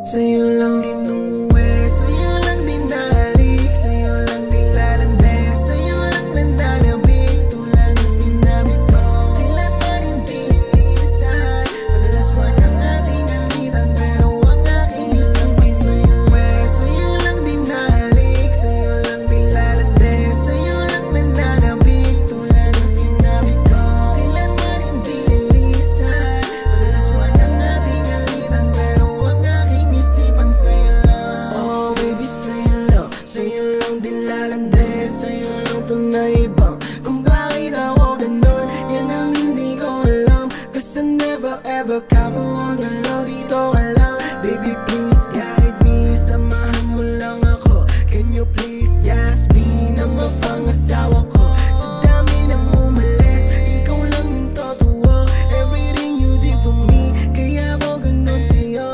Sa'yo lang din uwi, sa'yo lang din dalik, sa'yo lang din lalande, sa'yo lang nananabik. Tulad ng sinabi ko, kailanman hindi nilisan. Madalas man ang ating alitan, pero ang aking isipin sa'yo uwi. Sa'yo lang din dalik, sa'yo lang din lalande, sa'yo lang nananabik. Tulad ng sinabi ko, kailanman hindi nilisan. Madalas man ang ating alitan, pero ang aking isipan sa'yo lang. Oh baby, sa'yo lang din lalande, sa'yo lang to na ibang. Kung bakit ako ganon, yan ang hindi ko alam. Cause I never ever count on the love, dito ka lang. Baby please guide me, samahan mo lang ako. Can you please just be na mapangasawa ko? Sa dami ng umalis, ikaw lang yung totoo. Everything you did for me, kaya ako ganon sa'yo.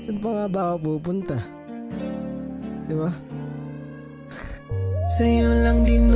Saan pa nga ba ako pupunta? Diba? Sa'yo lang din